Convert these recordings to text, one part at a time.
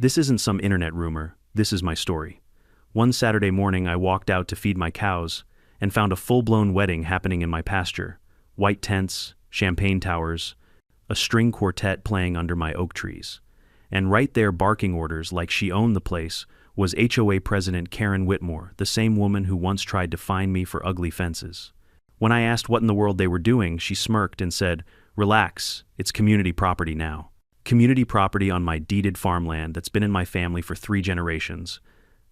This isn't some internet rumor, this is my story. One Saturday morning I walked out to feed my cows and found a full-blown wedding happening in my pasture. White tents, champagne towers, a string quartet playing under my oak trees. And right there barking orders like she owned the place was HOA President Karen Whitmore, the same woman who once tried to fine me for ugly fences. When I asked what in the world they were doing, she smirked and said, "Relax, it's community property now." Community property on my deeded farmland that's been in my family for 3 generations.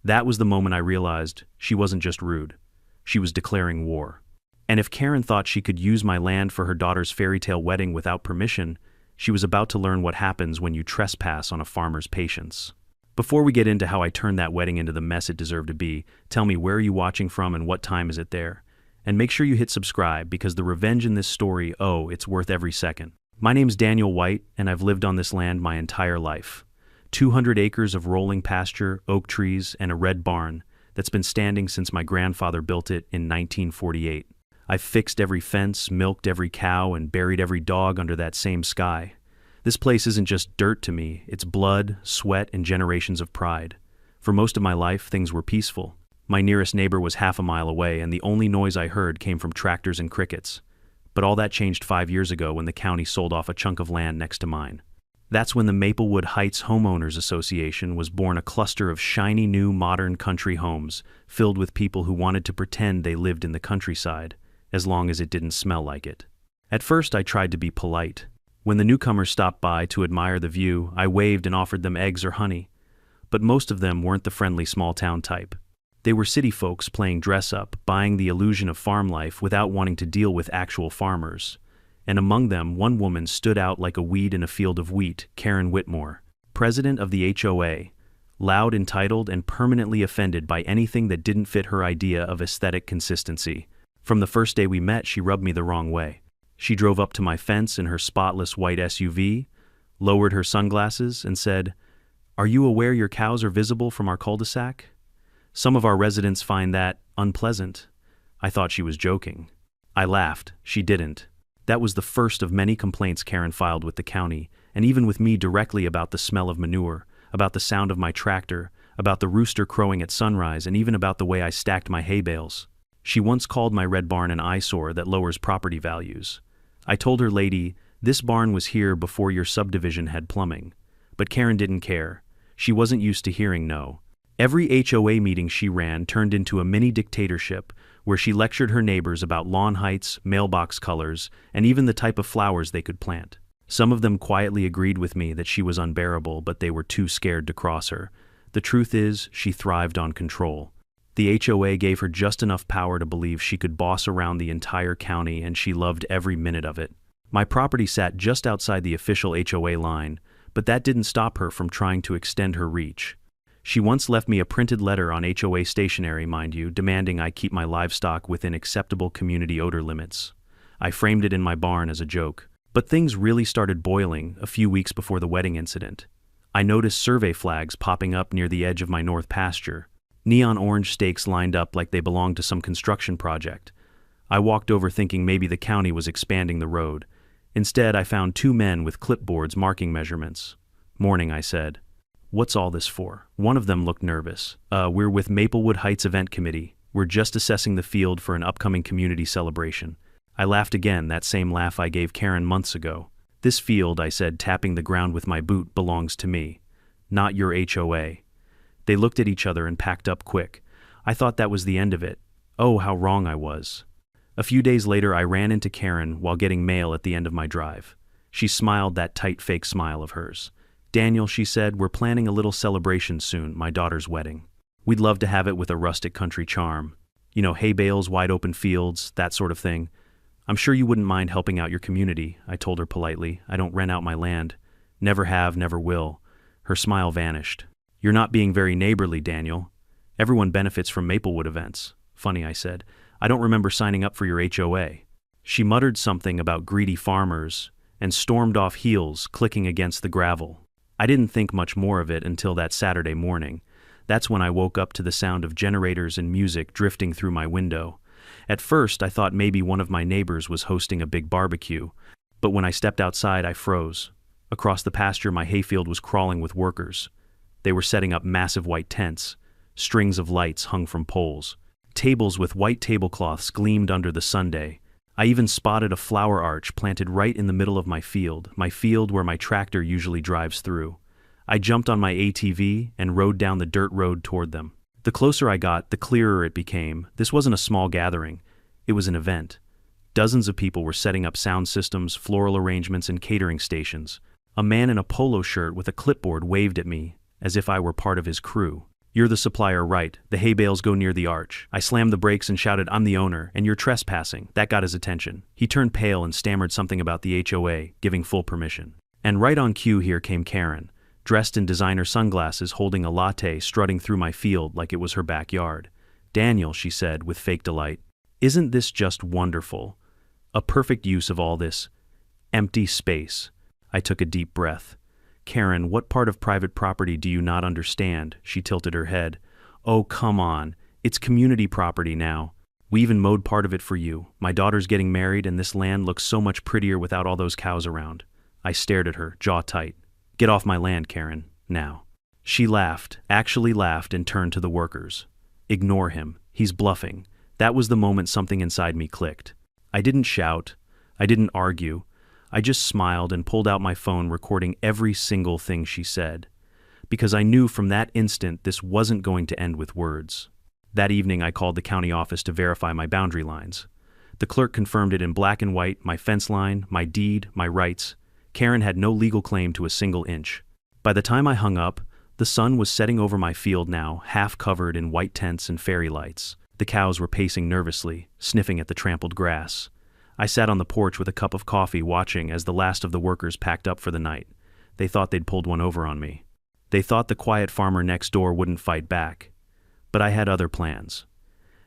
That was the moment I realized she wasn't just rude. She was declaring war. And if Karen thought she could use my land for her daughter's fairy tale wedding without permission, she was about to learn what happens when you trespass on a farmer's patience. Before we get into how I turned that wedding into the mess it deserved to be, tell me, where are you watching from and what time is it there? And make sure you hit subscribe, because the revenge in this story, it's worth every second. My name's Daniel White, and I've lived on this land my entire life. 200 acres of rolling pasture, oak trees, and a red barn that's been standing since my grandfather built it in 1948. I've fixed every fence, milked every cow, and buried every dog under that same sky. This place isn't just dirt to me, it's blood, sweat, and generations of pride. For most of my life, things were peaceful. My nearest neighbor was half a mile away, and the only noise I heard came from tractors and crickets. But all that changed 5 years ago when the county sold off a chunk of land next to mine. That's when the Maplewood Heights Homeowners Association was born, a cluster of shiny new modern country homes filled with people who wanted to pretend they lived in the countryside, as long as it didn't smell like it. At first I tried to be polite. When the newcomers stopped by to admire the view, I waved and offered them eggs or honey. But most of them weren't the friendly small-town type. They were city folks playing dress-up, buying the illusion of farm life without wanting to deal with actual farmers. And among them, one woman stood out like a weed in a field of wheat, Karen Whitmore, president of the HOA, loud, entitled, and permanently offended by anything that didn't fit her idea of aesthetic consistency. From the first day we met, she rubbed me the wrong way. She drove up to my fence in her spotless white SUV, lowered her sunglasses, and said, "Are you aware your cows are visible from our cul-de-sac? Some of our residents find that unpleasant." I thought she was joking. I laughed. She didn't. That was the first of many complaints Karen filed with the county, and even with me directly, about the smell of manure, about the sound of my tractor, about the rooster crowing at sunrise, and even about the way I stacked my hay bales. She once called my red barn an eyesore that lowers property values. I told her, "Lady, this barn was here before your subdivision had plumbing." But Karen didn't care. She wasn't used to hearing no. Every HOA meeting she ran turned into a mini dictatorship, where she lectured her neighbors about lawn heights, mailbox colors, and even the type of flowers they could plant. Some of them quietly agreed with me that she was unbearable, but they were too scared to cross her. The truth is, she thrived on control. The HOA gave her just enough power to believe she could boss around the entire county, and she loved every minute of it. My property sat just outside the official HOA line, but that didn't stop her from trying to extend her reach. She once left me a printed letter on HOA stationery, mind you, demanding I keep my livestock within acceptable community odor limits. I framed it in my barn as a joke. But things really started boiling a few weeks before the wedding incident. I noticed survey flags popping up near the edge of my north pasture. Neon orange stakes lined up like they belonged to some construction project. I walked over thinking maybe the county was expanding the road. Instead, I found 2 men with clipboards marking measurements. "Morning," I said. "What's all this for?" One of them looked nervous. We're with Maplewood Heights Event Committee. We're just assessing the field for an upcoming community celebration." I laughed again, that same laugh I gave Karen months ago. "This field," I said, tapping the ground with my boot, "belongs to me, not your HOA." They looked at each other and packed up quick. I thought that was the end of it. Oh, how wrong I was. A few days later, I ran into Karen while getting mail at the end of my drive. She smiled, that tight fake smile of hers. "Daniel," she said, "we're planning a little celebration soon, my daughter's wedding. We'd love to have it with a rustic country charm. You know, hay bales, wide open fields, that sort of thing. I'm sure you wouldn't mind helping out your community," I told her politely. "I don't rent out my land. Never have, never will." Her smile vanished. "You're not being very neighborly, Daniel. Everyone benefits from Maplewood events." "Funny," I said. "I don't remember signing up for your HOA." She muttered something about greedy farmers and stormed off, heels clicking against the gravel. I didn't think much more of it until that Saturday morning. That's when I woke up to the sound of generators and music drifting through my window. At first, I thought maybe one of my neighbors was hosting a big barbecue, but when I stepped outside, I froze. Across the pasture, my hayfield was crawling with workers. They were setting up massive white tents. Strings of lights hung from poles. Tables with white tablecloths gleamed under the sunday. I even spotted a flower arch planted right in the middle of my field where my tractor usually drives through. I jumped on my ATV and rode down the dirt road toward them. The closer I got, the clearer it became. This wasn't a small gathering. It was an event. Dozens of people were setting up sound systems, floral arrangements, and catering stations. A man in a polo shirt with a clipboard waved at me, as if I were part of his crew. "You're the supplier, right? The hay bales go near the arch." I slammed the brakes and shouted, "I'm the owner, and you're trespassing." That got his attention. He turned pale and stammered something about the HOA, giving full permission. And right on cue here came Karen, dressed in designer sunglasses, holding a latte, strutting through my field like it was her backyard. "Daniel," she said with fake delight, "isn't this just wonderful? A perfect use of all this empty space." I took a deep breath. "Karen, what part of private property do you not understand?" She tilted her head. "Oh, come on. It's community property now. We even mowed part of it for you. My daughter's getting married, and this land looks so much prettier without all those cows around." I stared at her, jaw tight. "Get off my land, Karen, now." She laughed, actually laughed, and turned to the workers. "Ignore him. He's bluffing." That was the moment something inside me clicked. I didn't shout. I didn't argue. I just smiled and pulled out my phone, recording every single thing she said. Because I knew from that instant this wasn't going to end with words. That evening I called the county office to verify my boundary lines. The clerk confirmed it in black and white, my fence line, my deed, my rights. Karen had no legal claim to a single inch. By the time I hung up, the sun was setting over my field now, half covered in white tents and fairy lights. The cows were pacing nervously, sniffing at the trampled grass. I sat on the porch with a cup of coffee, watching as the last of the workers packed up for the night. They thought they'd pulled one over on me. They thought the quiet farmer next door wouldn't fight back. But I had other plans.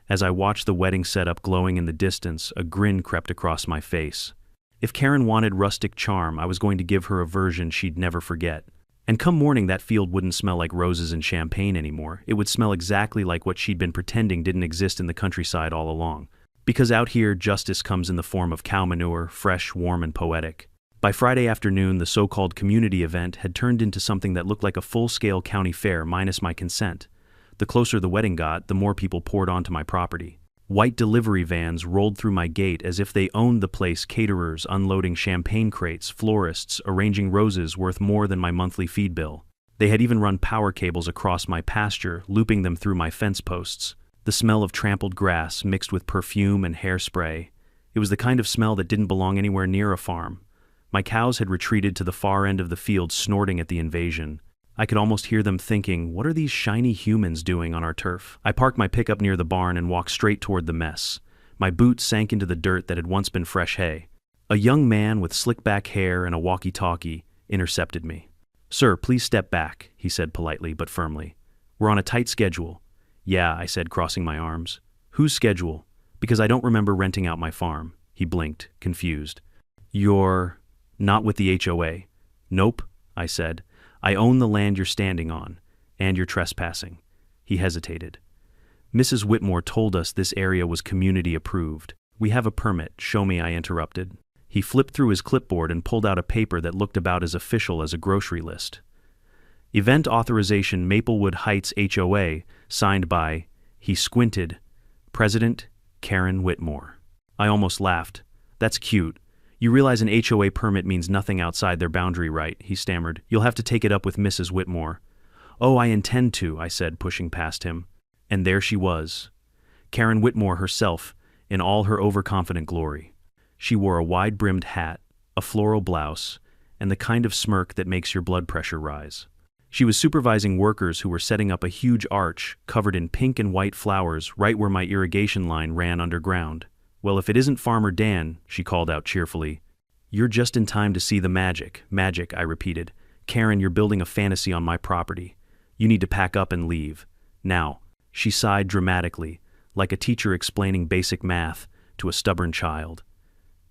As I watched the wedding setup glowing in the distance, a grin crept across my face. If Karen wanted rustic charm, I was going to give her a version she'd never forget. And come morning, that field wouldn't smell like roses and champagne anymore. It would smell exactly like what she'd been pretending didn't exist in the countryside all along. Because out here, justice comes in the form of cow manure, fresh, warm, and poetic. By Friday afternoon, the so-called community event had turned into something that looked like a full-scale county fair minus my consent. The closer the wedding got, the more people poured onto my property. White delivery vans rolled through my gate as if they owned the place, caterers unloading champagne crates, florists arranging roses worth more than my monthly feed bill. They had even run power cables across my pasture, looping them through my fence posts. The smell of trampled grass mixed with perfume and hairspray. It was the kind of smell that didn't belong anywhere near a farm. My cows had retreated to the far end of the field, snorting at the invasion. I could almost hear them thinking, "What are these shiny humans doing on our turf?" I parked my pickup near the barn and walked straight toward the mess. My boots sank into the dirt that had once been fresh hay. A young man with slick-back hair and a walkie-talkie intercepted me. "Sir, please step back," he said politely but firmly. "We're on a tight schedule." "Yeah," I said, crossing my arms. "Whose schedule?" "Because I don't remember renting out my farm." He blinked, confused. "You're not with the HOA?" "Nope," I said. "I own the land you're standing on, and you're trespassing." He hesitated. "Mrs. Whitmore told us this area was community approved. We have a permit." "Show me," I interrupted. He flipped through his clipboard and pulled out a paper that looked about as official as a grocery list. "Event authorization, Maplewood Heights HOA, signed by," he squinted, "President Karen Whitmore." I almost laughed. "That's cute. You realize an HOA permit means nothing outside their boundary, right?" he stammered. "You'll have to take it up with Mrs. Whitmore." "Oh, I intend to," I said, pushing past him. And there she was. Karen Whitmore herself, in all her overconfident glory. She wore a wide-brimmed hat, a floral blouse, and the kind of smirk that makes your blood pressure rise. She was supervising workers who were setting up a huge arch covered in pink and white flowers right where my irrigation line ran underground. "Well, if it isn't Farmer Dan," she called out cheerfully. "You're just in time to see the magic." "Magic," I repeated. "Karen, you're building a fantasy on my property. You need to pack up and leave. Now." She sighed dramatically, like a teacher explaining basic math to a stubborn child.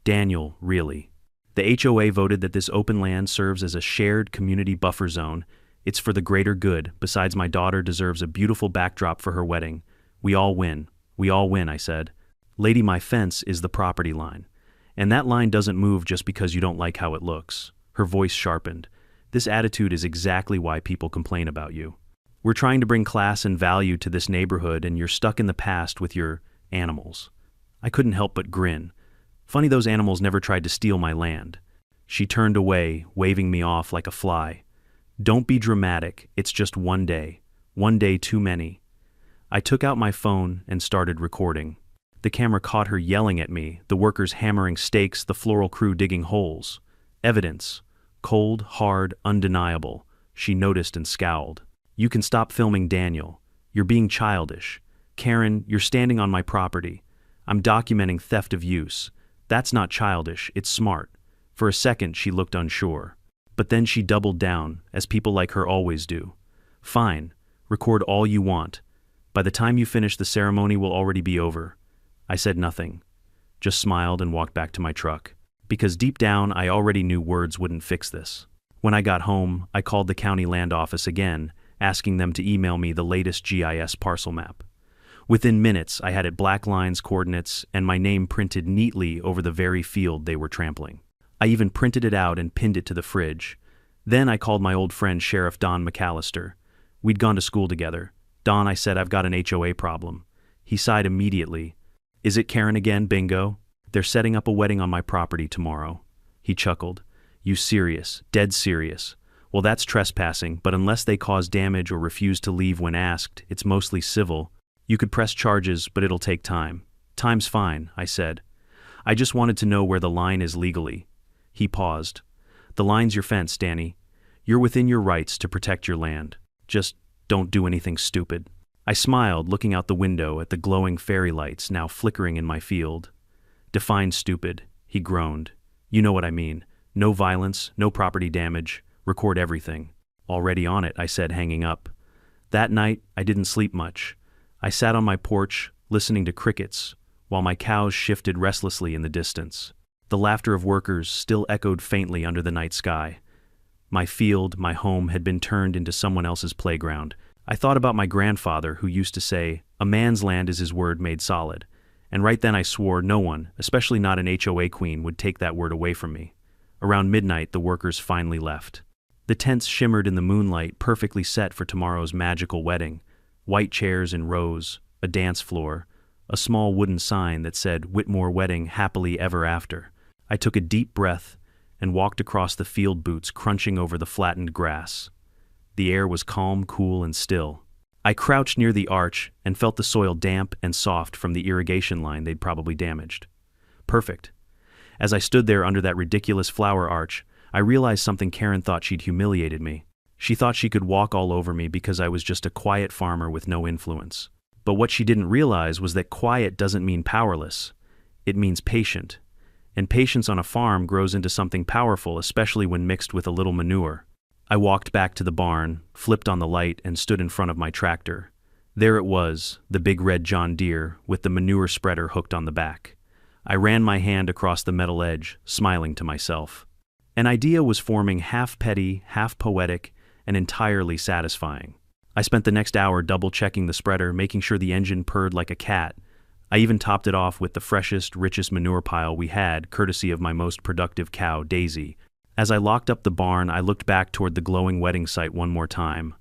"Daniel, really. The HOA voted that this open land serves as a shared community buffer zone. It's for the greater good. Besides, my daughter deserves a beautiful backdrop for her wedding. We all win. We all win," I said. "Lady, my fence is the property line. And that line doesn't move just because you don't like how it looks." Her voice sharpened. This attitude is exactly why people complain about you. We're trying to bring class and value to this neighborhood, and you're stuck in the past with your animals. I couldn't help but grin. Funny those animals never tried to steal my land. She turned away, waving me off like a fly. Don't be dramatic, it's just one day. One day too many. I took out my phone and started recording. The camera caught her yelling at me, the workers hammering stakes, the floral crew digging holes. Evidence. Cold, hard, undeniable. She noticed and scowled. You can stop filming Daniel. You're being childish. Karen, you're standing on my property. I'm documenting theft of use. That's not childish, it's smart. For a second, she looked unsure. But then she doubled down, as people like her always do. Fine, record all you want. By the time you finish, the ceremony will already be over. I said nothing, just smiled and walked back to my truck. Because deep down, I already knew words wouldn't fix this. When I got home, I called the county land office again, asking them to email me the latest GIS parcel map. Within minutes, I had it black lines, coordinates, and my name printed neatly over the very field they were trampling. I even printed it out and pinned it to the fridge. Then I called my old friend Sheriff Don McAllister. We'd gone to school together. Don, I said, I've got an HOA problem. He sighed immediately. Is it Karen again, bingo? They're setting up a wedding on my property tomorrow. He chuckled. You serious? Dead serious. Well, that's trespassing, but unless they cause damage or refuse to leave when asked, it's mostly civil. You could press charges, but it'll take time. Time's fine, I said. I just wanted to know where the line is legally. He paused. The line's your fence, Danny. You're within your rights to protect your land. Just don't do anything stupid. I smiled, looking out the window at the glowing fairy lights now flickering in my field. Define stupid, he groaned. You know what I mean. No violence, no property damage. Record everything. Already on it, I said, hanging up. That night, I didn't sleep much. I sat on my porch, listening to crickets, while my cows shifted restlessly in the distance. The laughter of workers still echoed faintly under the night sky. My field, my home, had been turned into someone else's playground. I thought about my grandfather, who used to say, a man's land is his word made solid. And right then I swore no one, especially not an HOA queen, would take that word away from me. Around midnight, the workers finally left. The tents shimmered in the moonlight, perfectly set for tomorrow's magical wedding. White chairs in rows, a dance floor, a small wooden sign that said, Whitmore Wedding Happily Ever After. I took a deep breath and walked across the field, boots crunching over the flattened grass. The air was calm, cool, and still. I crouched near the arch and felt the soil damp and soft from the irrigation line they'd probably damaged. Perfect. As I stood there under that ridiculous flower arch, I realized something. Karen thought she'd humiliated me. She thought she could walk all over me because I was just a quiet farmer with no influence. But what she didn't realize was that quiet doesn't mean powerless. It means patient. And patience on a farm grows into something powerful, especially when mixed with a little manure. I walked back to the barn, flipped on the light, and stood in front of my tractor. There it was, the big red John Deere, with the manure spreader hooked on the back. I ran my hand across the metal edge, smiling to myself. An idea was forming, half petty, half poetic, and entirely satisfying. I spent the next hour double-checking the spreader, making sure the engine purred like a cat. I even topped it off with the freshest, richest manure pile we had, courtesy of my most productive cow, Daisy. As I locked up the barn, I looked back toward the glowing wedding site one more time.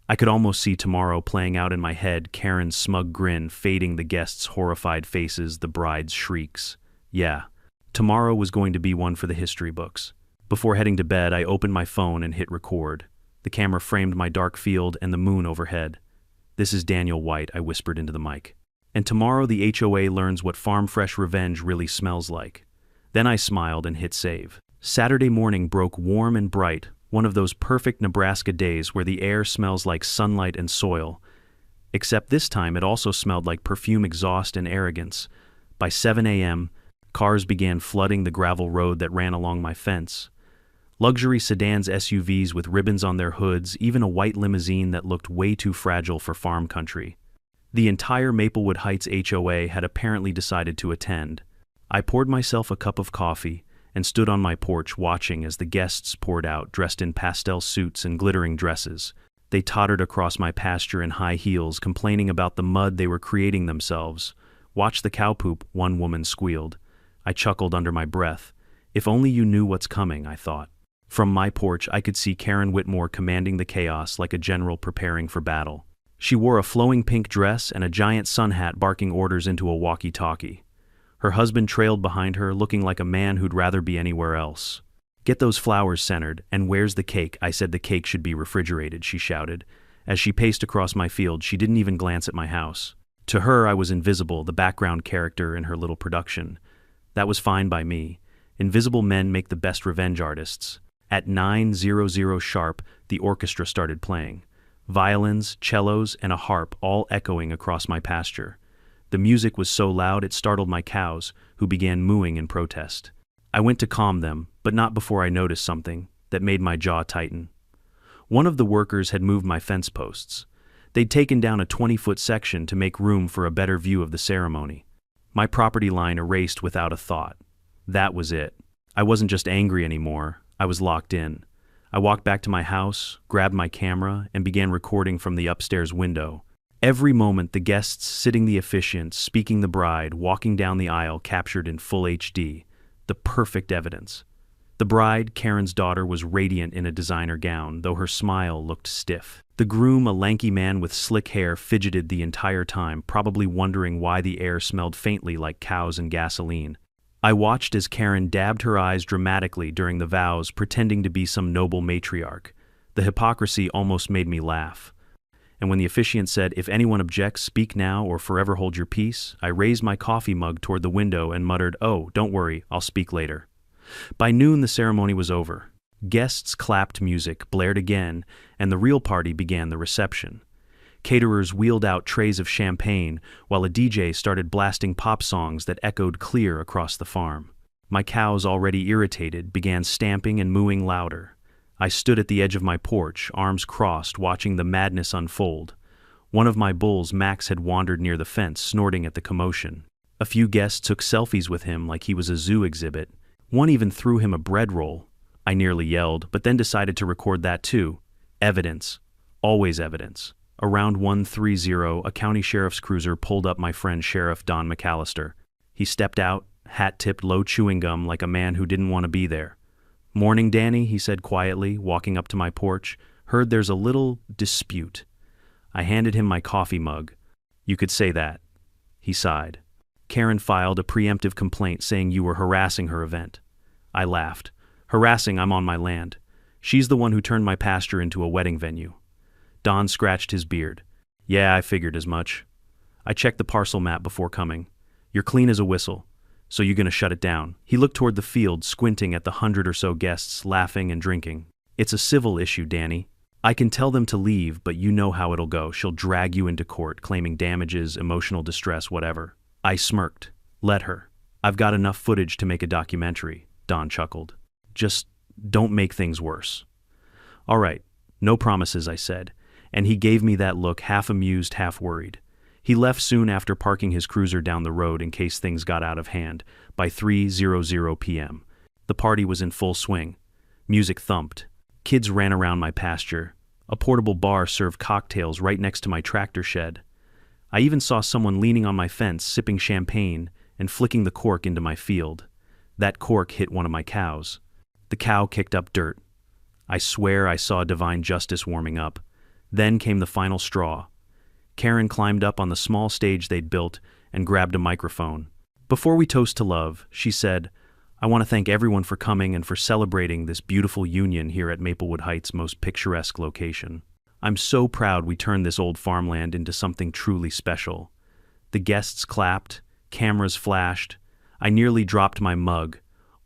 I could almost see tomorrow playing out in my head, Karen's smug grin fading the guests' horrified faces, the bride's shrieks. Yeah, tomorrow was going to be one for the history books. Before heading to bed, I opened my phone and hit record. The camera framed my dark field and the moon overhead. This is Daniel White, I whispered into the mic. And tomorrow the HOA learns what farm fresh revenge really smells like. Then I smiled and hit save. Saturday morning broke warm and bright, one of those perfect Nebraska days where the air smells like sunlight and soil. Except this time it also smelled like perfume, exhaust, and arrogance. By 7 a.m., cars began flooding the gravel road that ran along my fence. Luxury sedans, SUVs with ribbons on their hoods, even a white limousine that looked way too fragile for farm country. The entire Maplewood Heights HOA had apparently decided to attend. I poured myself a cup of coffee and stood on my porch watching as the guests poured out, dressed in pastel suits and glittering dresses. They tottered across my pasture in high heels, complaining about the mud they were creating themselves. Watch the cow poop, one woman squealed. I chuckled under my breath. If only you knew what's coming, I thought. From my porch, I could see Karen Whitmore commanding the chaos like a general preparing for battle. She wore a flowing pink dress and a giant sun hat, barking orders into a walkie-talkie. Her husband trailed behind her, looking like a man who'd rather be anywhere else. "Get those flowers centered, and where's the cake? I said the cake should be refrigerated," she shouted. As she paced across my field, she didn't even glance at my house. To her, I was invisible, the background character in her little production. That was fine by me. Invisible men make the best revenge artists. At 9:00 sharp, the orchestra started playing. Violins, cellos, and a harp all echoing across my pasture. The music was so loud it startled my cows, who began mooing in protest. I went to calm them, but not before I noticed something that made my jaw tighten. One of the workers had moved my fence posts. They'd taken down a 20-foot section to make room for a better view of the ceremony. My property line erased without a thought. That was it. I wasn't just angry anymore, I was locked in. I walked back to my house, grabbed my camera, and began recording from the upstairs window. Every moment, the guests sitting the officiant, speaking the bride, walking down the aisle, captured in full HD. The perfect evidence. The bride, Karen's daughter, was radiant in a designer gown, though her smile looked stiff. The groom, a lanky man with slick hair, fidgeted the entire time, probably wondering why the air smelled faintly like cows and gasoline. I watched as Karen dabbed her eyes dramatically during the vows, pretending to be some noble matriarch. The hypocrisy almost made me laugh. And when the officiant said, "If anyone objects, speak now or forever hold your peace," I raised my coffee mug toward the window and muttered, "Oh, don't worry, I'll speak later." By noon, the ceremony was over. Guests clapped, music blared again, and the real party began, the reception. Caterers wheeled out trays of champagne, while a DJ started blasting pop songs that echoed clear across the farm. My cows, already irritated, began stamping and mooing louder. I stood at the edge of my porch, arms crossed, watching the madness unfold. One of my bulls, Max, had wandered near the fence, snorting at the commotion. A few guests took selfies with him like he was a zoo exhibit. One even threw him a bread roll. I nearly yelled, but then decided to record that too. Evidence. Always evidence. Around 1:30, a county sheriff's cruiser pulled up my friend Sheriff Don McAllister. He stepped out, hat tipped low, chewing gum like a man who didn't want to be there. "Morning, Danny," he said quietly, walking up to my porch. "Heard there's a little dispute." I handed him my coffee mug. "You could say that." He sighed. "Karen filed a preemptive complaint saying you were harassing her event." I laughed. "Harassing? I'm on my land. She's the one who turned my pasture into a wedding venue." Don scratched his beard. "Yeah, I figured as much. I checked the parcel map before coming. You're clean as a whistle. So you gonna shut it down?" He looked toward the field, squinting at the 100 or so guests laughing and drinking. "It's a civil issue, Danny. I can tell them to leave, but you know how it'll go. She'll drag you into court, claiming damages, emotional distress, whatever." I smirked. "Let her. I've got enough footage to make a documentary," Don chuckled. "Just don't make things worse." "All right, no promises," I said, and he gave me that look, half amused, half worried. He left soon after, parking his cruiser down the road in case things got out of hand. By 3:00 p.m., the party was in full swing. Music thumped. Kids ran around my pasture. A portable bar served cocktails right next to my tractor shed. I even saw someone leaning on my fence, sipping champagne and flicking the cork into my field. That cork hit one of my cows. The cow kicked up dirt. I swear I saw divine justice warming up. Then came the final straw. Karen climbed up on the small stage they'd built and grabbed a microphone. "Before we toast to love," she said, "I want to thank everyone for coming and for celebrating this beautiful union here at Maplewood Heights' most picturesque location. I'm so proud we turned this old farmland into something truly special." The guests clapped, cameras flashed. I nearly dropped my mug.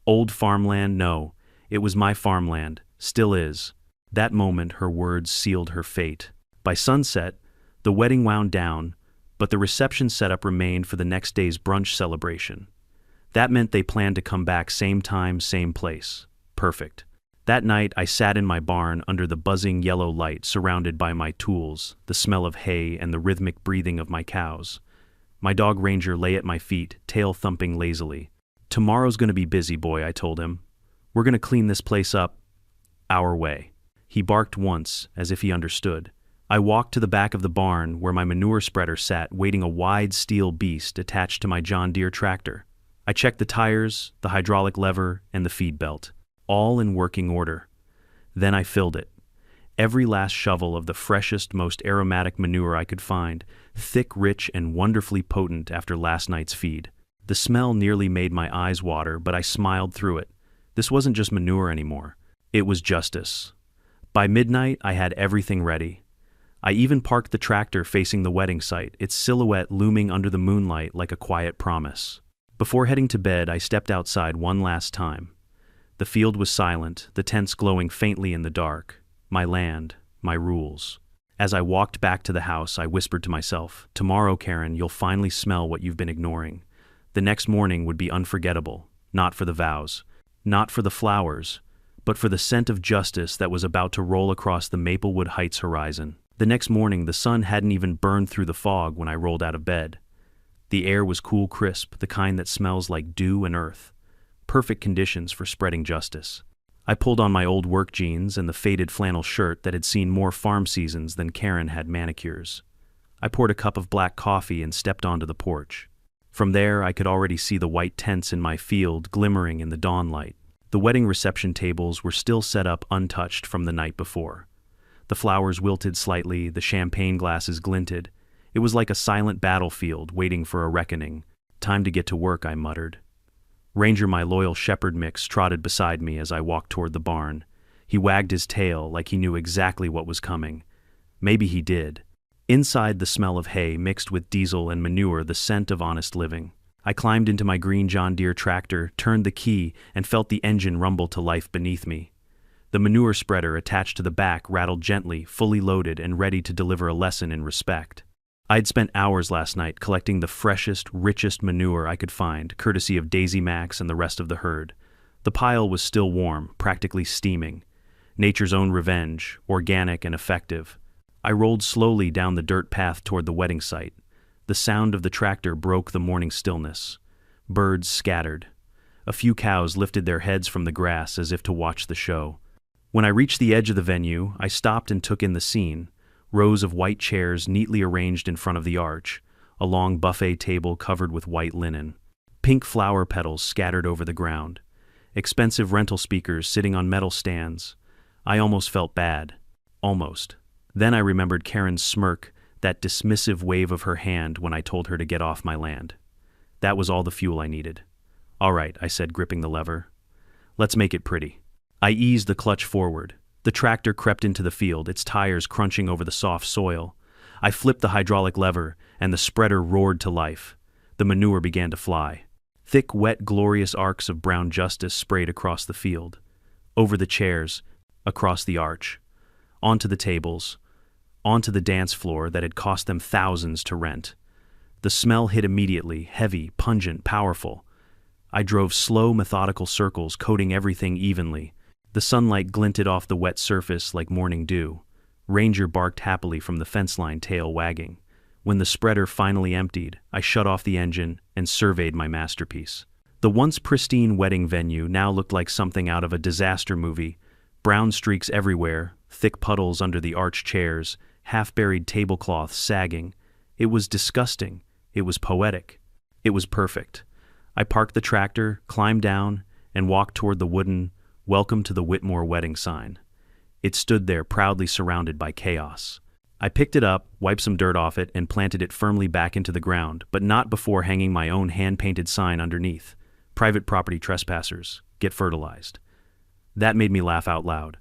Old farmland? No, it was my farmland, still is. That moment, her words sealed her fate. By sunset, the wedding wound down, but the reception setup remained for the next day's brunch celebration. That meant they planned to come back same time, same place. Perfect. That night, I sat in my barn under the buzzing yellow light, surrounded by my tools, the smell of hay, and the rhythmic breathing of my cows. My dog Ranger lay at my feet, tail thumping lazily. "Tomorrow's gonna be busy, boy," I told him. "We're gonna clean this place up our way." He barked once, as if he understood. I walked to the back of the barn where my manure spreader sat, waiting, a wide steel beast attached to my John Deere tractor. I checked the tires, the hydraulic lever, and the feed belt. All in working order. Then I filled it. Every last shovel of the freshest, most aromatic manure I could find, thick, rich, and wonderfully potent after last night's feed. The smell nearly made my eyes water, but I smiled through it. This wasn't just manure anymore. It was justice. By midnight, I had everything ready. I even parked the tractor facing the wedding site, its silhouette looming under the moonlight like a quiet promise. Before heading to bed, I stepped outside one last time. The field was silent, the tents glowing faintly in the dark. My land, my rules. As I walked back to the house, I whispered to myself, "Tomorrow, Karen, you'll finally smell what you've been ignoring." The next morning would be unforgettable, not for the vows, not for the flowers, but for the scent of justice that was about to roll across the Maplewood Heights horizon. The next morning, the sun hadn't even burned through the fog when I rolled out of bed. The air was cool, crisp, the kind that smells like dew and earth. Perfect conditions for spreading justice. I pulled on my old work jeans and the faded flannel shirt that had seen more farm seasons than Karen had manicures. I poured a cup of black coffee and stepped onto the porch. From there, I could already see the white tents in my field glimmering in the dawn light. The wedding reception tables were still set up untouched from the night before. The flowers wilted slightly, the champagne glasses glinted. It was like a silent battlefield waiting for a reckoning. "Time to get to work," I muttered. Ranger, my loyal shepherd mix, trotted beside me as I walked toward the barn. He wagged his tail like he knew exactly what was coming. Maybe he did. Inside, the smell of hay mixed with diesel and manure, the scent of honest living. I climbed into my green John Deere tractor, turned the key, and felt the engine rumble to life beneath me. The manure spreader attached to the back rattled gently, fully loaded and ready to deliver a lesson in respect. I'd spent hours last night collecting the freshest, richest manure I could find, courtesy of Daisy Max and the rest of the herd. The pile was still warm, practically steaming. Nature's own revenge, organic and effective. I rolled slowly down the dirt path toward the wedding site. The sound of the tractor broke the morning stillness. Birds scattered. A few cows lifted their heads from the grass as if to watch the show. When I reached the edge of the venue, I stopped and took in the scene. Rows of white chairs neatly arranged in front of the arch, a long buffet table covered with white linen. Pink flower petals scattered over the ground. Expensive rental speakers sitting on metal stands. I almost felt bad. Almost. Then I remembered Karen's smirk, that dismissive wave of her hand when I told her to get off my land. That was all the fuel I needed. "All right," I said, gripping the lever. "Let's make it pretty." I eased the clutch forward. The tractor crept into the field, its tires crunching over the soft soil. I flipped the hydraulic lever, and the spreader roared to life. The manure began to fly. Thick, wet, glorious arcs of brown justice sprayed across the field. Over the chairs, across the arch. Onto the tables. Onto the dance floor that had cost them thousands to rent. The smell hit immediately, heavy, pungent, powerful. I drove slow, methodical circles, coating everything evenly. The sunlight glinted off the wet surface like morning dew. Ranger barked happily from the fence line, tail wagging. When the spreader finally emptied, I shut off the engine and surveyed my masterpiece. The once pristine wedding venue now looked like something out of a disaster movie. Brown streaks everywhere, thick puddles under the arched chairs, half-buried tablecloths sagging. It was disgusting. It was poetic. It was perfect. I parked the tractor, climbed down, and walked toward the wooden "Welcome to the Whitmore" wedding sign. It stood there proudly surrounded by chaos. I picked it up, wiped some dirt off it, and planted it firmly back into the ground, but not before hanging my own hand-painted sign underneath. "Private property trespassers, get fertilized." That made me laugh out loud.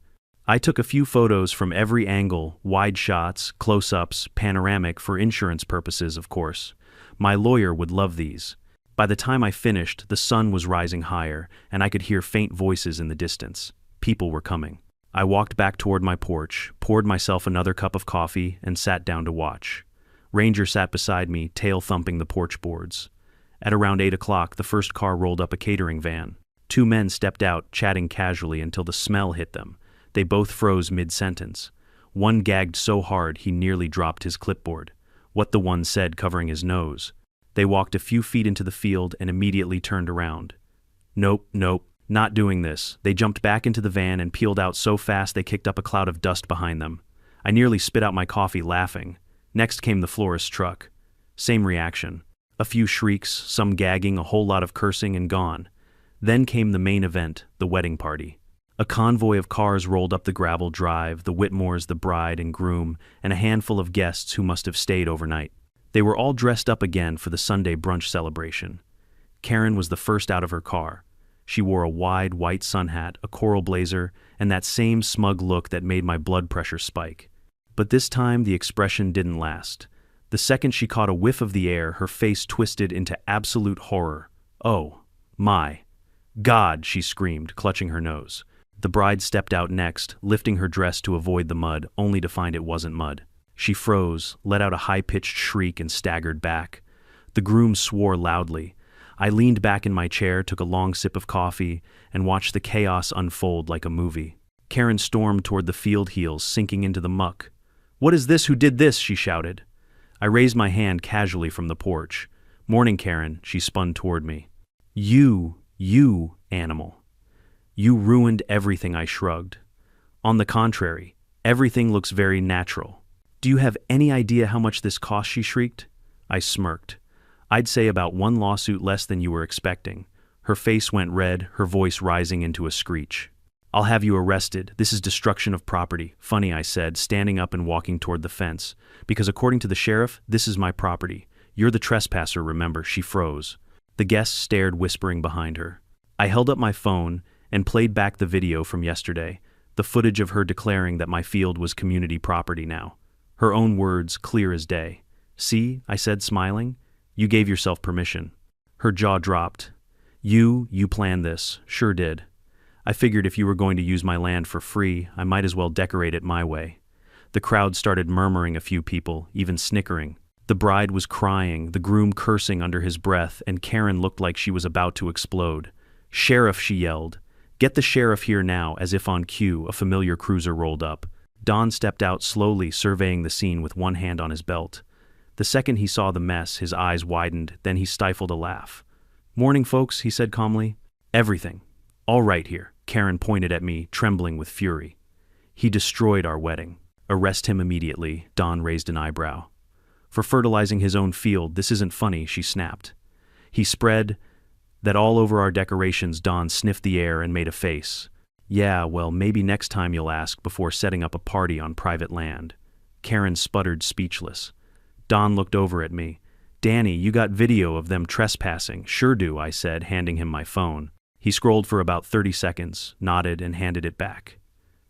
I took a few photos from every angle, wide shots, close-ups, panoramic, for insurance purposes, of course. My lawyer would love these. By the time I finished, the sun was rising higher, and I could hear faint voices in the distance. People were coming. I walked back toward my porch, poured myself another cup of coffee, and sat down to watch. Ranger sat beside me, tail thumping the porch boards. At around 8 o'clock, the first car rolled up, a catering van. 2 men stepped out, chatting casually until the smell hit them. They both froze mid-sentence. One gagged so hard he nearly dropped his clipboard. What the one said, covering his nose. They walked a few feet into the field and immediately turned around. "Nope, nope, not doing this." They jumped back into the van and peeled out so fast they kicked up a cloud of dust behind them. I nearly spit out my coffee laughing. Next came the florist's truck. Same reaction. A few shrieks, some gagging, a whole lot of cursing, and gone. Then came the main event, the wedding party. A convoy of cars rolled up the gravel drive, the Whitmores, the bride and groom, and a handful of guests who must have stayed overnight. They were all dressed up again for the Sunday brunch celebration. Karen was the first out of her car. She wore a wide white sun hat, a coral blazer, and that same smug look that made my blood pressure spike. But this time the expression didn't last. The second she caught a whiff of the air, her face twisted into absolute horror. "Oh, my God," she screamed, clutching her nose. The bride stepped out next, lifting her dress to avoid the mud, only to find it wasn't mud. She froze, let out a high-pitched shriek, and staggered back. The groom swore loudly. I leaned back in my chair, took a long sip of coffee, and watched the chaos unfold like a movie. Karen stormed toward the field heels, sinking into the muck. "What is this? Who did this?" she shouted. I raised my hand casually from the porch. "Morning, Karen," she spun toward me. You animal. "You ruined everything," I shrugged. "On the contrary, everything looks very natural." "Do you have any idea how much this cost?" she shrieked. I smirked. "I'd say about one lawsuit less than you were expecting." Her face went red, her voice rising into a screech. "I'll have you arrested. This is destruction of property." "Funny," I said, standing up and walking toward the fence. "Because according to the sheriff, this is my property. You're the trespasser, remember." She froze. The guests stared, whispering behind her. I held up my phone and played back the video from yesterday, the footage of her declaring that my field was community property now. Her own words, clear as day. "See," I said, smiling. "You gave yourself permission." Her jaw dropped. You planned this." "Sure did. I figured if you were going to use my land for free, I might as well decorate it my way." The crowd started murmuring, a few people, even snickering. The bride was crying, the groom cursing under his breath, and Karen looked like she was about to explode. "Sheriff," she yelled. "Get the sheriff here now." As if on cue, a familiar cruiser rolled up. Don stepped out slowly, surveying the scene with one hand on his belt. The second he saw the mess, his eyes widened, then he stifled a laugh. "Morning, folks," he said calmly. "Everything all right here." Karen pointed at me, trembling with fury. "He destroyed our wedding." "Arrest him immediately." Don raised an eyebrow. "For fertilizing his own field. This isn't funny," she snapped. "He spread that all over our decorations." Don sniffed the air and made a face. "Yeah, well, maybe next time you'll ask before setting up a party on private land." Karen sputtered, speechless. Don looked over at me. "Danny, you got video of them trespassing?" "Sure do," I said, handing him my phone. He scrolled for about 30 seconds, nodded, and handed it back.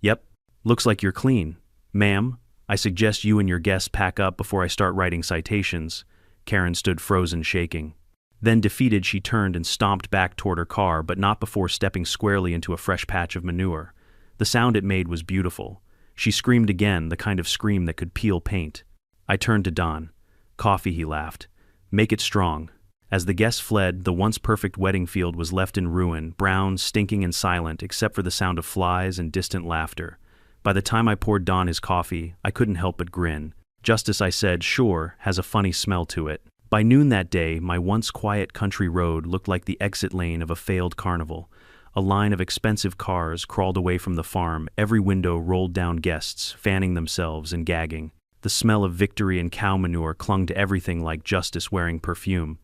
"Yep, looks like you're clean. Ma'am, I suggest you and your guests pack up before I start writing citations." Karen stood frozen, shaking. Then, defeated, she turned and stomped back toward her car, but not before stepping squarely into a fresh patch of manure. The sound it made was beautiful. She screamed again, the kind of scream that could peel paint. I turned to Don. "Coffee," he laughed. "Make it strong." As the guests fled, the once perfect wedding field was left in ruin, brown, stinking, and silent, except for the sound of flies and distant laughter. By the time I poured Don his coffee, I couldn't help but grin. "Justice," I said, "sure, has a funny smell to it." By noon that day, my once quiet country road looked like the exit lane of a failed carnival. A line of expensive cars crawled away from the farm, every window rolled down guests, fanning themselves and gagging. The smell of victory and cow manure clung to everything like justice wearing perfume.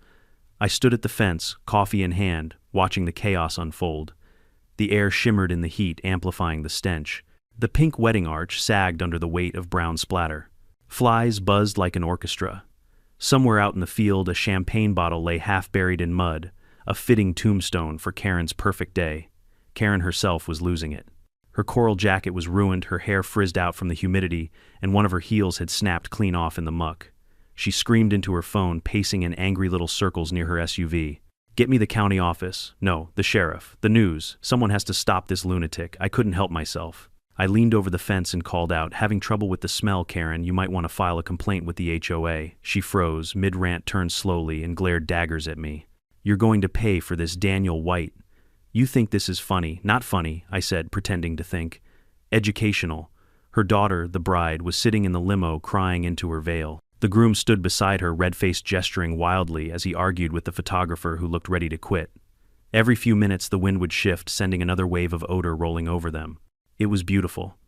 I stood at the fence, coffee in hand, watching the chaos unfold. The air shimmered in the heat, amplifying the stench. The pink wedding arch sagged under the weight of brown splatter. Flies buzzed like an orchestra. Somewhere out in the field, a champagne bottle lay half buried in mud, a fitting tombstone for Karen's perfect day. Karen herself was losing it. Her coral jacket was ruined, her hair frizzed out from the humidity, and one of her heels had snapped clean off in the muck. She screamed into her phone, pacing in angry little circles near her SUV. "Get me the county office. No, the sheriff. The news. Someone has to stop this lunatic." I couldn't help myself. I leaned over the fence and called out, "Having trouble with the smell, Karen. You might want to file a complaint with the HOA." She froze, mid-rant, turned slowly, and glared daggers at me. "You're going to pay for this, Daniel White." "You think this is funny." "Not funny," I said, pretending to think. "Educational." Her daughter, the bride, was sitting in the limo crying into her veil. The groom stood beside her, red-faced, gesturing wildly as he argued with the photographer who looked ready to quit. Every few minutes the wind would shift, sending another wave of odor rolling over them. It was beautiful.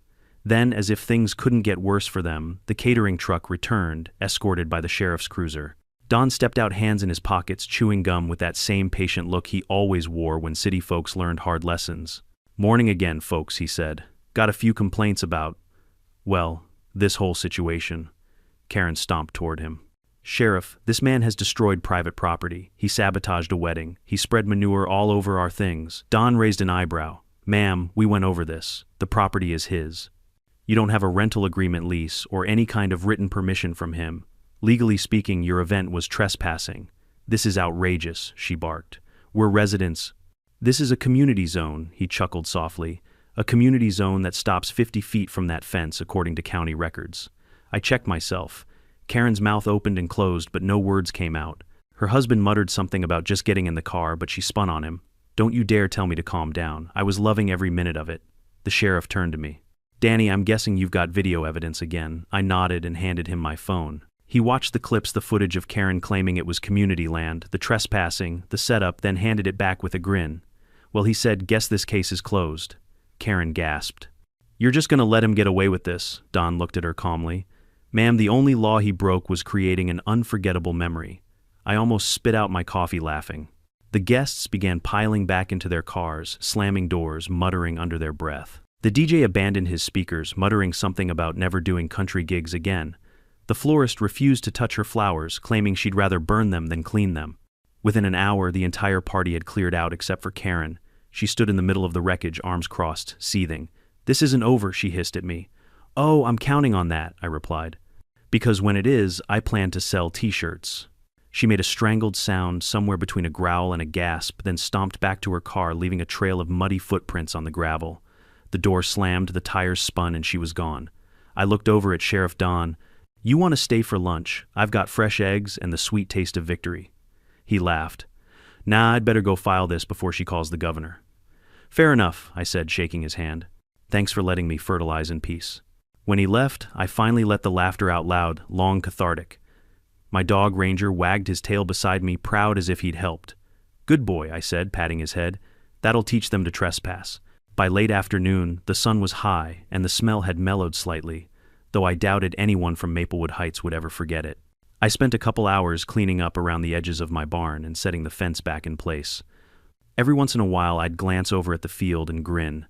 Then, as if things couldn't get worse for them, the catering truck returned, escorted by the sheriff's cruiser. Don stepped out, hands in his pockets, chewing gum with that same patient look he always wore when city folks learned hard lessons. Morning again, folks, he said. Got a few complaints about, well, this whole situation. Karen stomped toward him. Sheriff, this man has destroyed private property. He sabotaged a wedding. He spread manure all over our things. Don raised an eyebrow. Ma'am, we went over this. The property is his. You don't have a rental agreement lease or any kind of written permission from him. Legally speaking, your event was trespassing. This is outrageous, she barked. We're residents. This is a community zone, he chuckled softly. A community zone that stops 50 feet from that fence, according to county records. I checked myself. Karen's mouth opened and closed, but no words came out. Her husband muttered something about just getting in the car, but she spun on him. Don't you dare tell me to calm down. I was loving every minute of it. The sheriff turned to me. Danny, I'm guessing you've got video evidence again. I nodded and handed him my phone. He watched the clips, the footage of Karen claiming it was community land, the trespassing, the setup, then handed it back with a grin. Well, he said, guess this case is closed. Karen gasped. You're just gonna let him get away with this? Don looked at her calmly. Ma'am, the only law he broke was creating an unforgettable memory. I almost spit out my coffee laughing. The guests began piling back into their cars, slamming doors, muttering under their breath. The DJ abandoned his speakers, muttering something about never doing country gigs again. The florist refused to touch her flowers, claiming she'd rather burn them than clean them. Within an hour, the entire party had cleared out except for Karen. She stood in the middle of the wreckage, arms crossed, seething. This isn't over, she hissed at me. Oh, I'm counting on that, I replied. Because when it is, I plan to sell t-shirts. She made a strangled sound somewhere between a growl and a gasp, then stomped back to her car, leaving a trail of muddy footprints on the gravel. The door slammed, the tires spun, and she was gone. I looked over at Sheriff Don. You want to stay for lunch? I've got fresh eggs and the sweet taste of victory. He laughed. Nah, I'd better go file this before she calls the governor. Fair enough, I said, shaking his hand. Thanks for letting me fertilize in peace. When he left, I finally let the laughter out loud, long cathartic. My dog Ranger wagged his tail beside me, proud as if he'd helped. Good boy, I said, patting his head. That'll teach them to trespass. By late afternoon, the sun was high, and the smell had mellowed slightly, though I doubted anyone from Maplewood Heights would ever forget it. I spent a couple hours cleaning up around the edges of my barn and setting the fence back in place. Every once in a while, I'd glance over at the field and grin.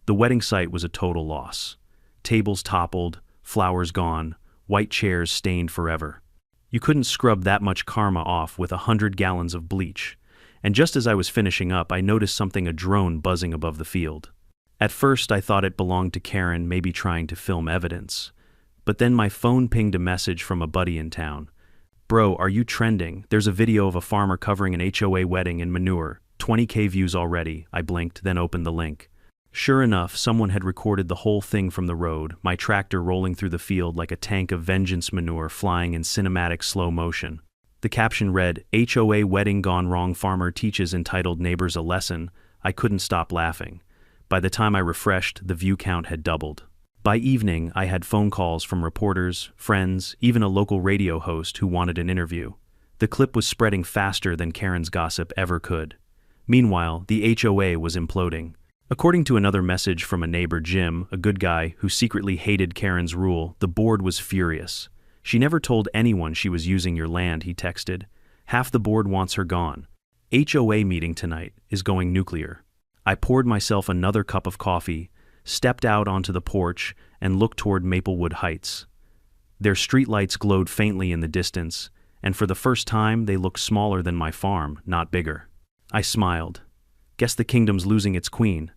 The wedding site was a total loss. Tables toppled, flowers gone, white chairs stained forever. You couldn't scrub that much karma off with 100 gallons of bleach. And just as I was finishing up, I noticed something, a drone buzzing above the field. At first, I thought it belonged to Karen, maybe trying to film evidence. But then my phone pinged a message from a buddy in town. Bro, are you trending? There's a video of a farmer covering an HOA wedding in Manure. 20K views already. I blinked, then opened the link. Sure enough, someone had recorded the whole thing from the road, my tractor rolling through the field like a tank of vengeance manure flying in cinematic slow motion. The caption read, HOA wedding gone wrong, farmer teaches entitled neighbors a lesson. I couldn't stop laughing. By the time I refreshed, the view count had doubled. By evening, I had phone calls from reporters, friends, even a local radio host who wanted an interview. The clip was spreading faster than Karen's gossip ever could. Meanwhile, the HOA was imploding. According to another message from a neighbor, Jim, a good guy who secretly hated Karen's rule, the board was furious. She never told anyone she was using your land, he texted. Half the board wants her gone. HOA meeting tonight is going nuclear. I poured myself another cup of coffee, stepped out onto the porch, and looked toward Maplewood Heights. Their streetlights glowed faintly in the distance, and for the first time they looked smaller than my farm, not bigger. I smiled. Guess the kingdom's losing its queen.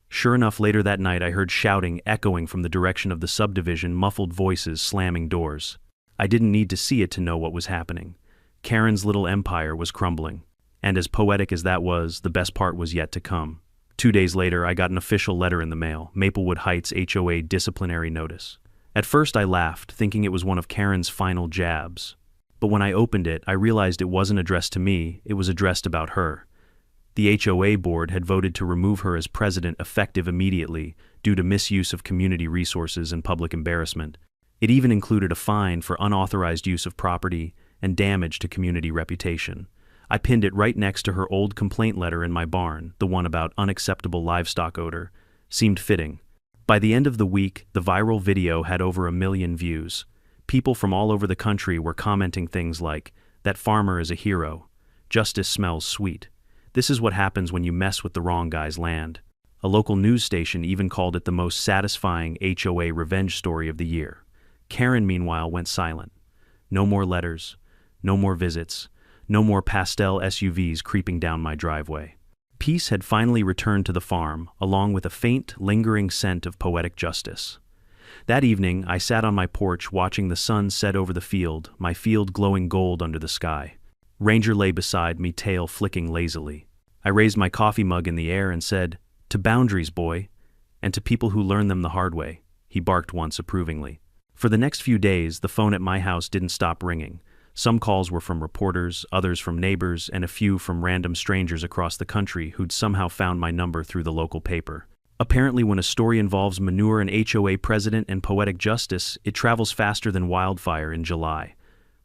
Sure enough, later that night I heard shouting echoing from the direction of the subdivision, muffled voices slamming doors. I didn't need to see it to know what was happening. Karen's little empire was crumbling. And as poetic as that was, the best part was yet to come. 2 days later, I got an official letter in the mail, Maplewood Heights HOA disciplinary notice. At first I laughed, thinking it was one of Karen's final jabs. But when I opened it, I realized it wasn't addressed to me, it was addressed about her. The HOA board had voted to remove her as president effective immediately due to misuse of community resources and public embarrassment. It even included a fine for unauthorized use of property and damage to community reputation. I pinned it right next to her old complaint letter in my barn, the one about unacceptable livestock odor. Seemed fitting. By the end of the week, the viral video had over 1 million views. People from all over the country were commenting things like, "That farmer is a hero. Justice smells sweet. This is what happens when you mess with the wrong guy's land." A local news station even called it the most satisfying HOA revenge story of the year. Karen, meanwhile, went silent. No more letters, no more visits, no more pastel SUVs creeping down my driveway. Peace had finally returned to the farm, along with a faint, lingering scent of poetic justice. That evening, I sat on my porch watching the sun set over the field, my field glowing gold under the sky. Ranger lay beside me, tail flicking lazily. I raised my coffee mug in the air and said, "To boundaries, boy, and to people who learn them the hard way," he barked once approvingly. For the next few days, the phone at my house didn't stop ringing. Some calls were from reporters, others from neighbors, and a few from random strangers across the country who'd somehow found my number through the local paper. Apparently, when a story involves Manure and HOA president and poetic justice, it travels faster than wildfire in July.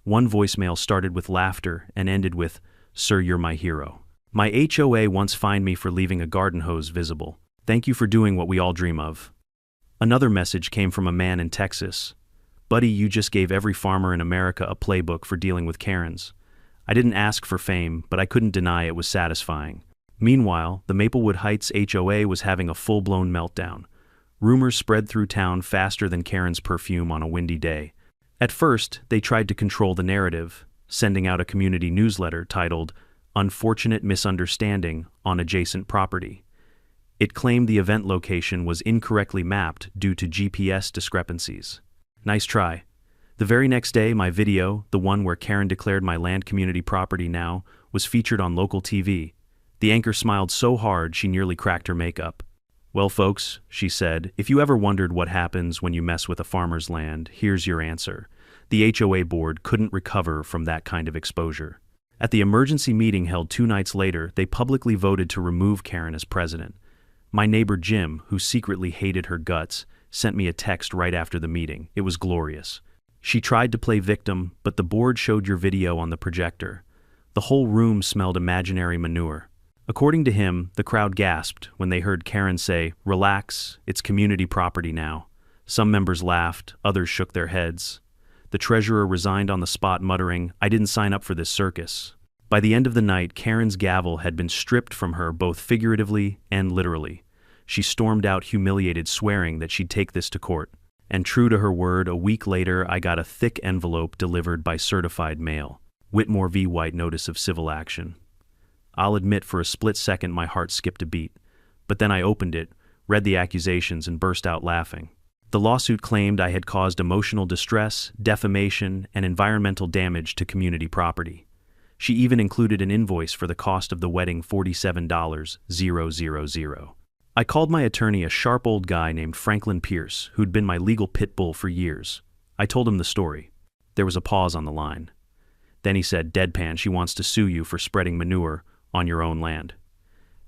One voicemail started with laughter and ended with, "Sir, you're my hero. My HOA once fined me for leaving a garden hose visible. Thank you for doing what we all dream of." Another message came from a man in Texas. "Buddy, you just gave every farmer in America a playbook for dealing with Karens." I didn't ask for fame, but I couldn't deny it was satisfying. Meanwhile, the Maplewood Heights HOA was having a full-blown meltdown. Rumors spread through town faster than Karen's perfume on a windy day. At first, they tried to control the narrative, sending out a community newsletter titled, "Unfortunate Misunderstanding on Adjacent Property." It claimed the event location was incorrectly mapped due to GPS discrepancies. Nice try. The very next day, my video, the one where Karen declared my land community property now, was featured on local TV. The anchor smiled so hard she nearly cracked her makeup. "Well, folks," she said, "if you ever wondered what happens when you mess with a farmer's land, here's your answer. The HOA board couldn't recover from that kind of exposure." At the emergency meeting held 2 nights later, they publicly voted to remove Karen as president. My neighbor Jim, who secretly hated her guts, sent me a text right after the meeting. It was glorious. "She tried to play victim, but the board showed your video on the projector. The whole room smelled imaginary manure." According to him, the crowd gasped when they heard Karen say, "Relax, it's community property now." Some members laughed, others shook their heads. The treasurer resigned on the spot, muttering, "I didn't sign up for this circus." By the end of the night, Karen's gavel had been stripped from her both figuratively and literally. She stormed out humiliated, swearing that she'd take this to court. And true to her word, a week later I got a thick envelope delivered by certified mail. Whitmore v. White notice of civil action. I'll admit for a split second my heart skipped a beat. But then I opened it, read the accusations, and burst out laughing. The lawsuit claimed I had caused emotional distress, defamation, and environmental damage to community property. She even included an invoice for the cost of the wedding, $47,000. I called my attorney, a sharp old guy named Franklin Pierce, who'd been my legal pit bull for years. I told him the story. There was a pause on the line. Then he said, deadpan, "She wants to sue you for spreading manure on your own land."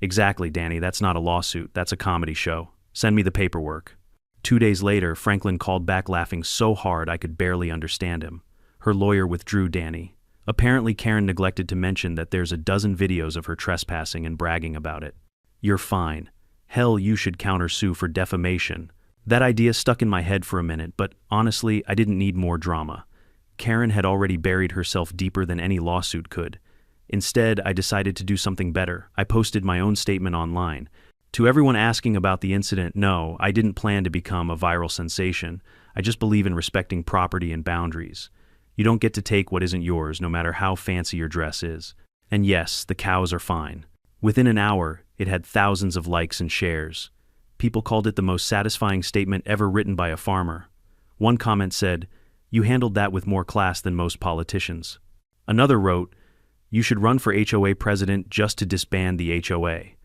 "Exactly, Danny, that's not a lawsuit, that's a comedy show. Send me the paperwork." 2 days later, Franklin called back laughing so hard I could barely understand him. Her lawyer withdrew Danny. Apparently Karen neglected to mention that there's a dozen videos of her trespassing and bragging about it. "You're fine. Hell, you should countersue for defamation." That idea stuck in my head for a minute, but honestly, I didn't need more drama. Karen had already buried herself deeper than any lawsuit could. Instead, I decided to do something better. I posted my own statement online. To everyone asking about the incident, no, I didn't plan to become a viral sensation. I just believe in respecting property and boundaries. You don't get to take what isn't yours, no matter how fancy your dress is. And yes, the cows are fine. Within an hour, it had thousands of likes and shares. People called it the most satisfying statement ever written by a farmer. One comment said, "You handled that with more class than most politicians." Another wrote, "You should run for HOA president just to disband the HOA."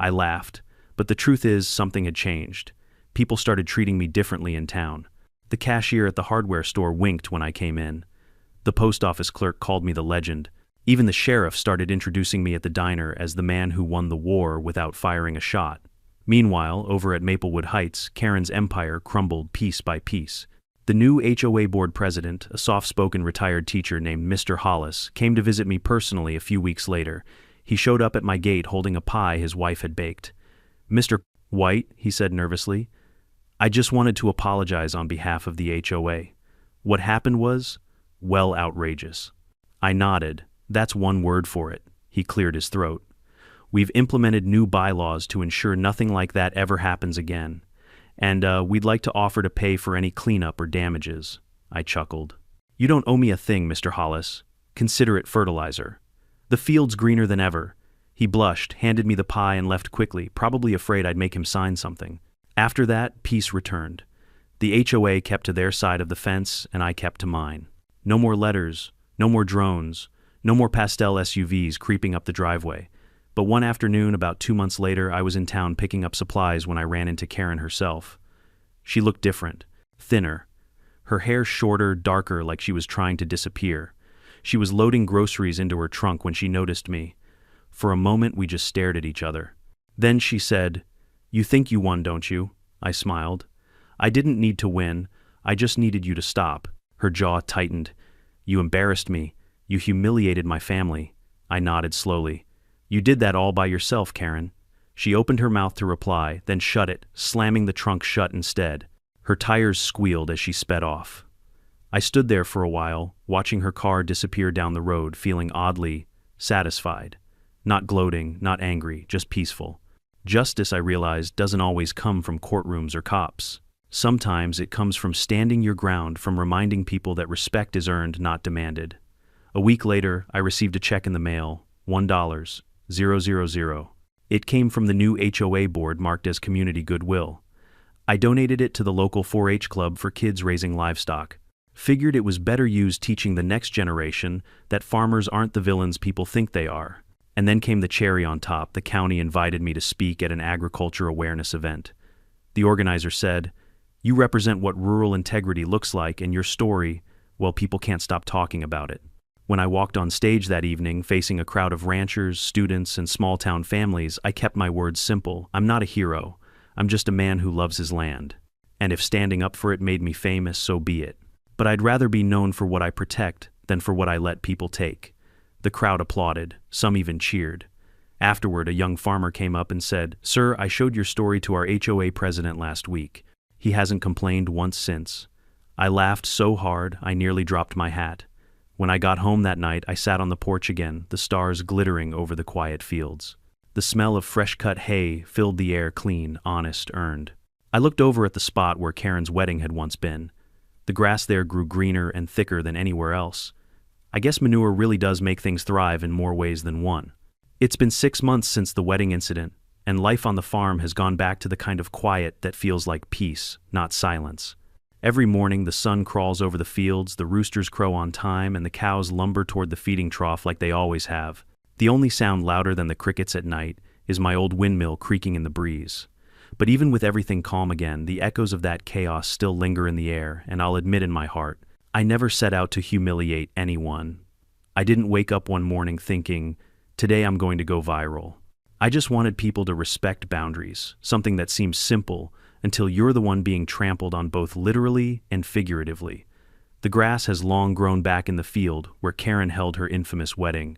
I laughed, but the truth is something had changed. People started treating me differently in town. The cashier at the hardware store winked when I came in. The post office clerk called me the legend. Even the sheriff started introducing me at the diner as the man who won the war without firing a shot. Meanwhile, over at Maplewood Heights, Karen's empire crumbled piece by piece. The new HOA board president, a soft-spoken retired teacher named Mr. Hollis, came to visit me personally a few weeks later. He showed up at my gate holding a pie his wife had baked. "Mr. White," he said nervously, "I just wanted to apologize on behalf of the HOA. What happened was, well, outrageous." I nodded. "That's one word for it." He cleared his throat. We've implemented new bylaws to ensure nothing like that ever happens again. And we'd like to offer to pay for any cleanup or damages." I chuckled. "You don't owe me a thing, Mr. Hollis. Consider it fertilizer." "The field's greener than ever." He blushed, handed me the pie, and left quickly, probably afraid I'd make him sign something. After that, peace returned. The HOA kept to their side of the fence, and I kept to mine. No more letters, no more drones, no more pastel SUVs creeping up the driveway. But one afternoon, about 2 months later, I was in town picking up supplies when I ran into Karen herself. She looked different, thinner. Her hair shorter, darker, like she was trying to disappear. She was loading groceries into her trunk when she noticed me. For a moment, we just stared at each other. Then she said, "You think you won, don't you?" I smiled. "I didn't need to win. I just needed you to stop." Her jaw tightened. "You embarrassed me. You humiliated my family." I nodded slowly. "You did that all by yourself, Karen." She opened her mouth to reply, then shut it, slamming the trunk shut instead. Her tires squealed as she sped off. I stood there for a while, watching her car disappear down the road, feeling oddly satisfied. Not gloating, not angry, just peaceful. Justice, I realized, doesn't always come from courtrooms or cops. Sometimes it comes from standing your ground, from reminding people that respect is earned, not demanded. A week later, I received a check in the mail, $1,000. It came from the new HOA board marked as community goodwill. I donated it to the local 4-H club for kids raising livestock. Figured it was better used teaching the next generation that farmers aren't the villains people think they are. And then came the cherry on top. The county invited me to speak at an agriculture awareness event. The organizer said, "You represent what rural integrity looks like, and your story, well, people can't stop talking about it." When I walked on stage that evening, facing a crowd of ranchers, students, and small-town families, I kept my words simple. I'm not a hero. I'm just a man who loves his land. And if standing up for it made me famous, so be it. But I'd rather be known for what I protect than for what I let people take. The crowd applauded, some even cheered. Afterward, a young farmer came up and said, "Sir, I showed your story to our HOA president last week. He hasn't complained once since." I laughed so hard, I nearly dropped my hat. When I got home that night, I sat on the porch again, the stars glittering over the quiet fields. The smell of fresh-cut hay filled the air, clean, honest, earned. I looked over at the spot where Karen's wedding had once been. The grass there grew greener and thicker than anywhere else. I guess manure really does make things thrive in more ways than one. It's been 6 months since the wedding incident, and life on the farm has gone back to the kind of quiet that feels like peace, not silence. Every morning the sun crawls over the fields, the roosters crow on time, and the cows lumber toward the feeding trough like they always have. The only sound louder than the crickets at night is my old windmill creaking in the breeze. But even with everything calm again, the echoes of that chaos still linger in the air, and I'll admit in my heart, I never set out to humiliate anyone. I didn't wake up one morning thinking, today I'm going to go viral. I just wanted people to respect boundaries, something that seems simple until you're the one being trampled on both literally and figuratively. The grass has long grown back in the field where Karen held her infamous wedding.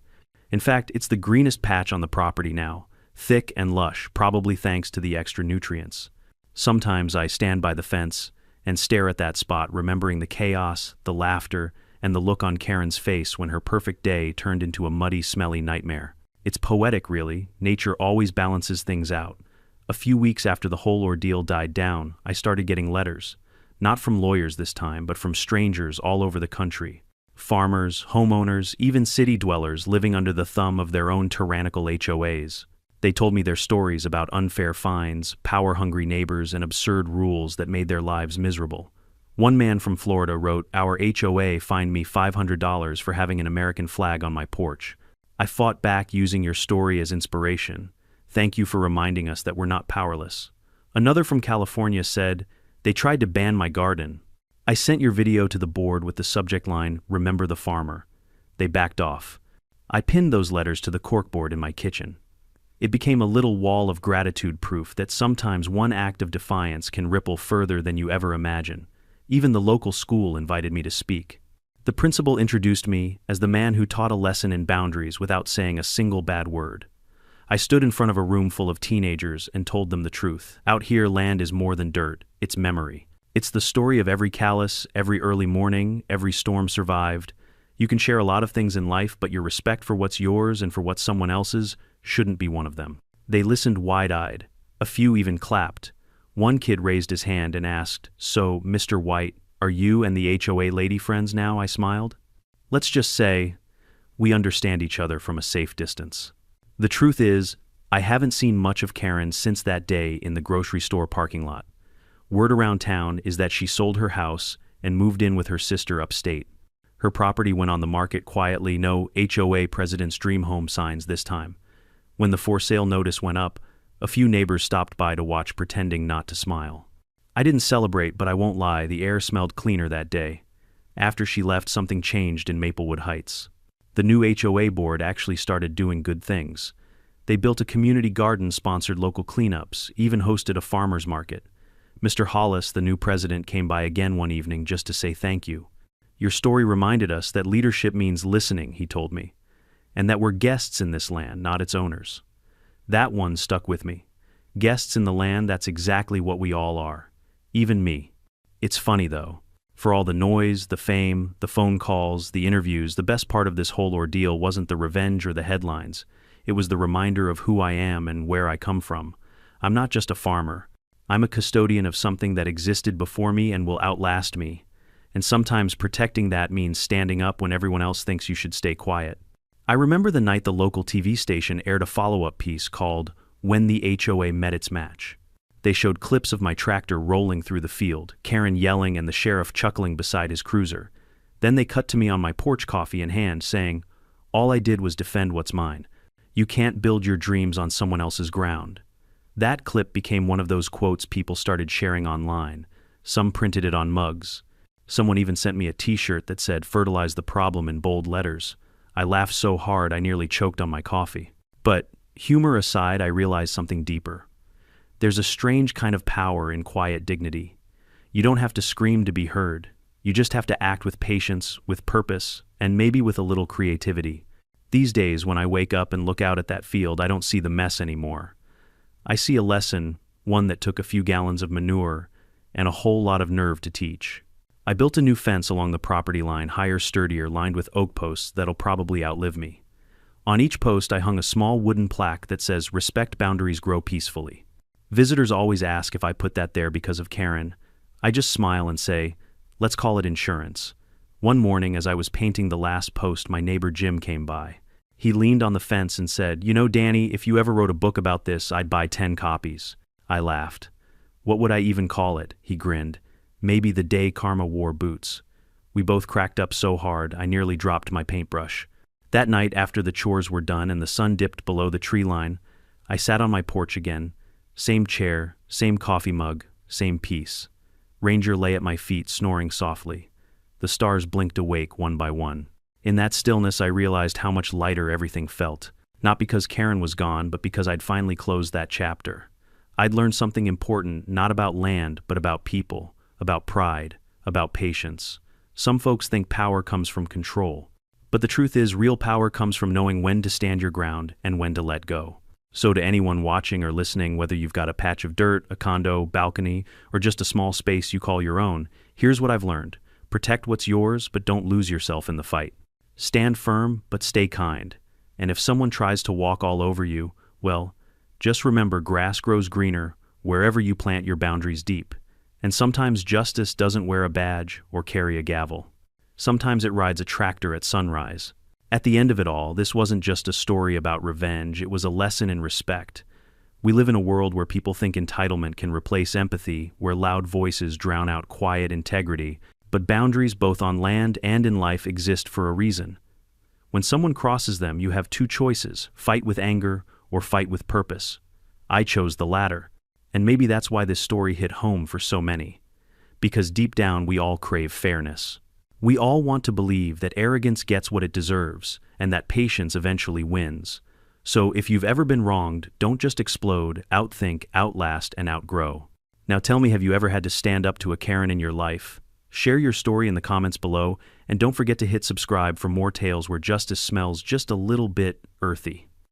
In fact, it's the greenest patch on the property now, thick and lush, probably thanks to the extra nutrients. Sometimes I stand by the fence and stare at that spot, remembering the chaos, the laughter, and the look on Karen's face when her perfect day turned into a muddy, smelly nightmare. It's poetic, really. Nature always balances things out. A few weeks after the whole ordeal died down, I started getting letters. Not from lawyers this time, but from strangers all over the country. Farmers, homeowners, even city dwellers living under the thumb of their own tyrannical HOAs. They told me their stories about unfair fines, power-hungry neighbors, and absurd rules that made their lives miserable. One man from Florida wrote, "Our HOA fined me $500 for having an American flag on my porch. I fought back using your story as inspiration. Thank you for reminding us that we're not powerless." Another from California said, "They tried to ban my garden. I sent your video to the board with the subject line, 'Remember the Farmer.' They backed off." I pinned those letters to the corkboard in my kitchen. It became a little wall of gratitude, proof that sometimes one act of defiance can ripple further than you ever imagine. Even the local school invited me to speak. The principal introduced me as the man who taught a lesson in boundaries without saying a single bad word. I stood in front of a room full of teenagers and told them the truth. Out here, land is more than dirt, it's memory. It's the story of every callus, every early morning, every storm survived. You can share a lot of things in life, but your respect for what's yours and for what's someone else's shouldn't be one of them. They listened wide-eyed. A few even clapped. One kid raised his hand and asked, "So, Mr. White, are you and the HOA lady friends now?" I smiled. Let's just say, we understand each other from a safe distance. The truth is, I haven't seen much of Karen since that day in the grocery store parking lot. Word around town is that she sold her house and moved in with her sister upstate. Her property went on the market quietly, no HOA President's Dream Home signs this time. When the for sale notice went up, a few neighbors stopped by to watch, pretending not to smile. I didn't celebrate, but I won't lie, the air smelled cleaner that day. After she left, something changed in Maplewood Heights. The new HOA board actually started doing good things. They built a community garden, sponsored local cleanups, even hosted a farmer's market. Mr. Hollis, the new president, came by again one evening just to say thank you. "Your story reminded us that leadership means listening," he told me, "and that we're guests in this land, not its owners." That one stuck with me. Guests in the land, that's exactly what we all are. Even me. It's funny though. For all the noise, the fame, the phone calls, the interviews, the best part of this whole ordeal wasn't the revenge or the headlines. It was the reminder of who I am and where I come from. I'm not just a farmer. I'm a custodian of something that existed before me and will outlast me. And sometimes protecting that means standing up when everyone else thinks you should stay quiet. I remember the night the local TV station aired a follow-up piece called "When the HOA Met Its Match." They showed clips of my tractor rolling through the field, Karen yelling and the sheriff chuckling beside his cruiser. Then they cut to me on my porch, coffee in hand, saying, "All I did was defend what's mine. You can't build your dreams on someone else's ground." That clip became one of those quotes people started sharing online. Some printed it on mugs. Someone even sent me a t-shirt that said "Fertilize the Problem" in bold letters. I laughed so hard I nearly choked on my coffee. But, humor aside, I realized something deeper. There's a strange kind of power in quiet dignity. You don't have to scream to be heard. You just have to act with patience, with purpose, and maybe with a little creativity. These days, when I wake up and look out at that field, I don't see the mess anymore. I see a lesson, one that took a few gallons of manure and a whole lot of nerve to teach. I built a new fence along the property line, higher, sturdier, lined with oak posts that'll probably outlive me. On each post, I hung a small wooden plaque that says, "Respect boundaries, grow peacefully." Visitors always ask if I put that there because of Karen. I just smile and say, let's call it insurance. One morning, as I was painting the last post, my neighbor Jim came by. He leaned on the fence and said, "You know, Danny, if you ever wrote a book about this, I'd buy 10 copies. I laughed. "What would I even call it?" He grinned. "Maybe The Day Karma Wore Boots." We both cracked up so hard, I nearly dropped my paintbrush. That night, after the chores were done and the sun dipped below the tree line, I sat on my porch again. Same chair, same coffee mug, same peace. Ranger lay at my feet, snoring softly. The stars blinked awake one by one. In that stillness, I realized how much lighter everything felt. Not because Karen was gone, but because I'd finally closed that chapter. I'd learned something important, not about land, but about people, about pride, about patience. Some folks think power comes from control. But the truth is, real power comes from knowing when to stand your ground and when to let go. So to anyone watching or listening, whether you've got a patch of dirt, a condo, balcony, or just a small space you call your own, here's what I've learned. Protect what's yours, but don't lose yourself in the fight. Stand firm, but stay kind. And if someone tries to walk all over you, well, just remember, grass grows greener wherever you plant your boundaries deep. And sometimes justice doesn't wear a badge or carry a gavel. Sometimes it rides a tractor at sunrise. At the end of it all, this wasn't just a story about revenge, it was a lesson in respect. We live in a world where people think entitlement can replace empathy, where loud voices drown out quiet integrity, but boundaries both on land and in life exist for a reason. When someone crosses them, you have two choices: fight with anger or fight with purpose. I chose the latter, and maybe that's why this story hit home for so many. Because deep down, we all crave fairness. We all want to believe that arrogance gets what it deserves, and that patience eventually wins. So if you've ever been wronged, don't just explode, outthink, outlast, and outgrow. Now tell me, have you ever had to stand up to a Karen in your life? Share your story in the comments below, and don't forget to hit subscribe for more tales where justice smells just a little bit earthy.